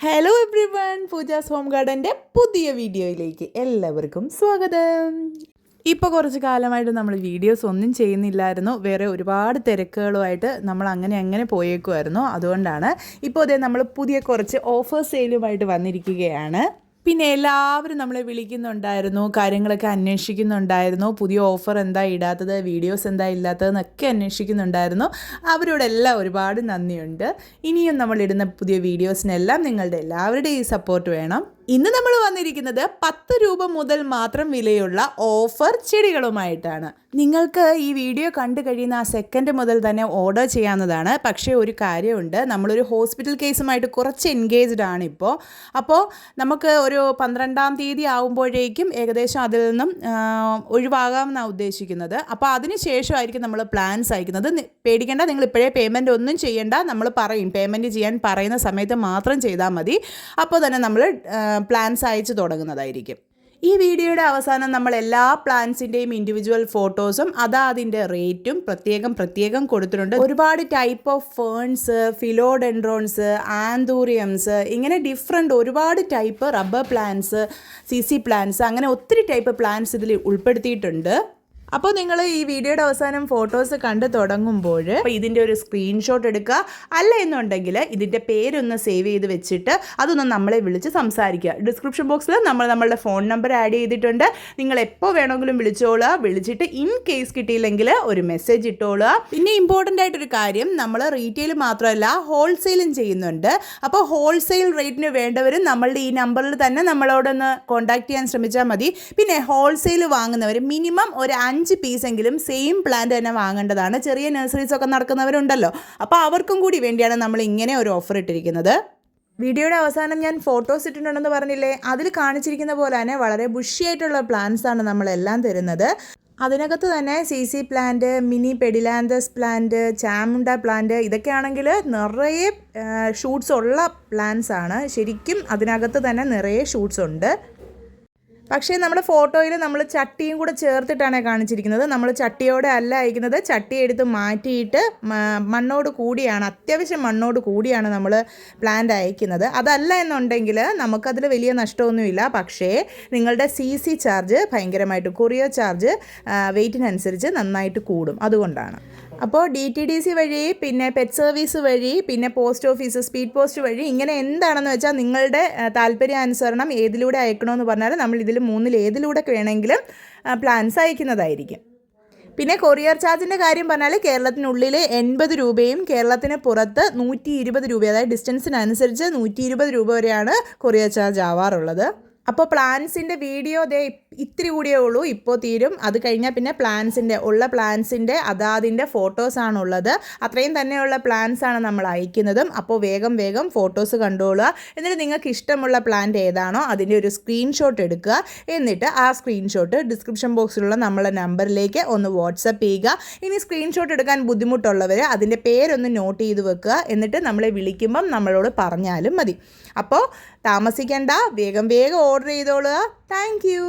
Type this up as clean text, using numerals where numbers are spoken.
Hello everyone, Pooja's home ഗാർഡൻ്റെ പുതിയ വീഡിയോയിലേക്ക് എല്ലാവർക്കും സ്വാഗതം. ഇപ്പോൾ കുറച്ച് കാലമായിട്ട് നമ്മൾ വീഡിയോസ് ഒന്നും ചെയ്യുന്നില്ലായിരുന്നു. വേറെ ഒരുപാട് തിരക്കുകളുമായിട്ട് നമ്മൾ അങ്ങനെ പോയേക്കുമായിരുന്നു. അതുകൊണ്ടാണ് ഇപ്പോൾ അതേ നമ്മൾ പുതിയ കുറച്ച് ഓഫർ സെയിലുമായിട്ട് വന്നിരിക്കുകയാണ്. പിന്നെ എല്ലാവരും നമ്മളെ വിളിക്കുന്നുണ്ടായിരുന്നു, കാര്യങ്ങളൊക്കെ അന്വേഷിക്കുന്നുണ്ടായിരുന്നു. പുതിയ ഓഫർ എന്താ ഇടാത്തത്, വീഡിയോസ് എന്താ ഇല്ലാത്തതെന്നൊക്കെ അന്വേഷിക്കുന്നുണ്ടായിരുന്നു. അവരോടെല്ലാം ഒരുപാട് നന്ദിയുണ്ട്. ഇനിയും നമ്മളിടുന്ന പുതിയ വീഡിയോസിനെല്ലാം നിങ്ങളുടെ എല്ലാവരുടെയും സപ്പോർട്ട് വേണം. ഇന്ന് നമ്മൾ വന്നിരിക്കുന്നത് 10 രൂപ മുതൽ മാത്രം വിലയുള്ള ഓഫർ ചെടികളുമായിട്ടാണ്. നിങ്ങൾക്ക് ഈ വീഡിയോ കണ്ടു കഴിയുന്ന ആ സെക്കൻഡ് മുതൽ തന്നെ ഓർഡർ ചെയ്യാവുന്നതാണ്. പക്ഷേ ഒരു കാര്യമുണ്ട്, നമ്മളൊരു ഹോസ്പിറ്റൽ കേസുമായിട്ട് കുറച്ച് എൻഗേജ്ഡ് ആണ് ഇപ്പോൾ. അപ്പോൾ നമുക്ക് ഒരു 12-ാം തീയതി ആകുമ്പോഴേക്കും ഏകദേശം അതിൽ നിന്നും ഒഴിവാകാമെന്നാണ് ഉദ്ദേശിക്കുന്നത്. അപ്പോൾ അതിന് ശേഷമായിരിക്കും നമ്മൾ പ്ലാൻസ് അയക്കുന്നത്. പേടിക്കേണ്ട, നിങ്ങൾ ഇപ്പോഴേ പേയ്മെൻറ്റ് ഒന്നും ചെയ്യേണ്ട. നമ്മൾ പറയും, പേയ്മെൻറ്റ് ചെയ്യാൻ പറയുന്ന സമയത്ത് മാത്രം ചെയ്താൽ മതി. അപ്പോൾ തന്നെ നമ്മൾ പ്ലാൻസ് അയച്ചു തുടങ്ങുന്നതായിരിക്കും. ഈ വീഡിയോയുടെ അവസാനം നമ്മൾ എല്ലാ പ്ലാന്റ്സിൻ്റെയും ഇൻഡിവിജ്വൽ ഫോട്ടോസും അതിൻ്റെ റേറ്റും പ്രത്യേകം കൊടുത്തിട്ടുണ്ട്. ഒരുപാട് ടൈപ്പ് ഓഫ് ഫേൺസ്, ഫിലോഡെൻഡ്രോൺസ്, ആന്തൂറിയംസ്, ഇങ്ങനെ ഡിഫറെൻറ്റ് ഒരുപാട് type rubber plants, CC plants, അങ്ങനെ ഒത്തിരി ടൈപ്പ് പ്ലാന്റ്സ് ഇതിൽ ഉൾപ്പെടുത്തിയിട്ടുണ്ട്. അപ്പോൾ നിങ്ങൾ ഈ വീഡിയോയുടെ അവസാനം ഫോട്ടോസ് കണ്ടു തുടങ്ങുമ്പോൾ ഇതിൻ്റെ ഒരു സ്ക്രീൻഷോട്ട് എടുക്കുക. അല്ല എന്നുണ്ടെങ്കിൽ ഇതിൻ്റെ പേരൊന്ന് സേവ് ചെയ്ത് വെച്ചിട്ട് അതൊന്ന് നമ്മളെ വിളിച്ച് സംസാരിക്കുക. ഡിസ്ക്രിപ്ഷൻ ബോക്സിൽ നമ്മളുടെ ഫോൺ നമ്പർ ആഡ് ചെയ്തിട്ടുണ്ട്. നിങ്ങൾ എപ്പോൾ വേണമെങ്കിലും വിളിച്ചോളുക. വിളിച്ചിട്ട് ഇൻ കേസ് കിട്ടിയില്ലെങ്കിൽ ഒരു മെസ്സേജ് ഇട്ടോളുക. പിന്നെ ഇമ്പോർട്ടൻ്റ് ആയിട്ടൊരു കാര്യം, നമ്മൾ റീറ്റെയിൽ മാത്രമല്ല ഹോൾസെയിലും ചെയ്യുന്നുണ്ട്. അപ്പോൾ ഹോൾസെയിൽ റേറ്റിന് വേണ്ടവരും നമ്മളുടെ ഈ നമ്പറിൽ തന്നെ നമ്മളോടൊന്ന് കോൺടാക്ട് ചെയ്യാൻ ശ്രമിച്ചാൽ മതി. പിന്നെ ഹോൾസെയിൽ വാങ്ങുന്നവർ മിനിമം ഒരു 5 പീസെങ്കിലും സെയിം പ്ലാന്റ് തന്നെ വാങ്ങേണ്ടതാണ്. ചെറിയ നഴ്സറീസൊക്കെ നടക്കുന്നവരുണ്ടല്ലോ, അപ്പോൾ അവർക്കും കൂടി വേണ്ടിയാണ് നമ്മൾ ഇങ്ങനെ ഒരു ഓഫർ ഇട്ടിരിക്കുന്നത്. വീഡിയോയുടെ അവസാനം ഞാൻ ഫോട്ടോസ് ഇട്ടിട്ടുണ്ടെന്ന് പറഞ്ഞില്ലേ, അതിൽ കാണിച്ചിരിക്കുന്ന പോലെ തന്നെ വളരെ ബുഷിയായിട്ടുള്ള പ്ലാന്റ്സ് ആണ് നമ്മളെല്ലാം തരുന്നത്. അതിനകത്ത് തന്നെ CC plant, mini pedilanthus plant, Chamunda plant, ഇതൊക്കെ ആണെങ്കിൽ നിറയെ ഷൂട്ട്സ് ഉള്ള പ്ലാന്റ്സ് ആണ്. ശരിക്കും അതിനകത്ത് തന്നെ നിറയെ ഷൂട്ട്സ് ഉണ്ട്. പക്ഷേ നമ്മുടെ ഫോട്ടോയിൽ നമ്മൾ ചട്ടിയും കൂടെ ചേർത്തിട്ടാണ് കാണിച്ചിരിക്കുന്നത്. നമ്മൾ ചട്ടിയോടെ അല്ല അയക്കുന്നത്. ചട്ടി എടുത്ത് മാറ്റിയിട്ട് മണ്ണോട് കൂടിയാണ്, അത്യാവശ്യം മണ്ണോട് കൂടിയാണ് നമ്മൾ പ്ലാന്റ് അയക്കുന്നത്. അതല്ല എന്നുണ്ടെങ്കിൽ നമുക്കതിൽ വലിയ നഷ്ടമൊന്നുമില്ല. പക്ഷേ നിങ്ങളുടെ CC ചാർജ് ഭയങ്കരമായിട്ട്, കൊറിയർ ചാർജ് വെയിറ്റിനനുസരിച്ച് നന്നായിട്ട് കൂടും. അതുകൊണ്ടാണ്. അപ്പോൾ DTDC വഴി, പിന്നെ പെറ്റ് സർവീസ് വഴി, പിന്നെ പോസ്റ്റ് ഓഫീസ്, സ്പീഡ് പോസ്റ്റ് വഴി, ഇങ്ങനെ എന്താണെന്ന് വെച്ചാൽ നിങ്ങളുടെ താല്പര്യാനുസരണം ഏതിലൂടെ അയക്കണമെന്ന് പറഞ്ഞാൽ നമ്മൾ ഇതിൽ 3-ൽ ഏതിലൂടെ വേണമെങ്കിലും പ്ലാൻസ് അയക്കുന്നതായിരിക്കും. പിന്നെ കൊറിയർ ചാർജിൻ്റെ കാര്യം പറഞ്ഞാൽ കേരളത്തിനുള്ളിൽ 80 രൂപയും കേരളത്തിന് പുറത്ത് 120 രൂപ, അതായത് ഡിസ്റ്റൻസിനനുസരിച്ച് 120 രൂപ വരെയാണ് കൊറിയർ ചാർജ് ആവാറുള്ളത്. അപ്പോൾ പ്ലാൻസിൻ്റെ വീഡിയോ ഇത്തിരി കൂടിയേ ഉള്ളൂ, ഇപ്പോൾ തീരും. അത് കഴിഞ്ഞാൽ പിന്നെ പ്ലാൻസിൻ്റെ അതിൻ്റെ ഫോട്ടോസാണുള്ളത്. അത്രയും തന്നെയുള്ള പ്ലാൻസാണ് നമ്മൾ അയക്കുന്നതും. അപ്പോൾ വേഗം ഫോട്ടോസ് കണ്ടോളുക. എന്നിട്ട് നിങ്ങൾക്ക് ഇഷ്ടമുള്ള പ്ലാന്റ് ഏതാണോ അതിൻ്റെ ഒരു സ്ക്രീൻഷോട്ട് എടുക്കുക. എന്നിട്ട് ആ സ്ക്രീൻഷോട്ട് ഡിസ്ക്രിപ്ഷൻ ബോക്സിലുള്ള നമ്മളെ നമ്പറിലേക്ക് ഒന്ന് വാട്സപ്പ് ചെയ്യുക. ഇനി സ്ക്രീൻഷോട്ട് എടുക്കാൻ ബുദ്ധിമുട്ടുള്ളവർ അതിൻ്റെ പേരൊന്ന് നോട്ട് ചെയ്ത് വെക്കുക. എന്നിട്ട് നമ്മളെ വിളിക്കുമ്പം നമ്മളോട് പറഞ്ഞാലും മതി. അപ്പോൾ താമസിക്കേണ്ട, വേഗം ഓർഡർ ചെയ്തോളുക. Thank you.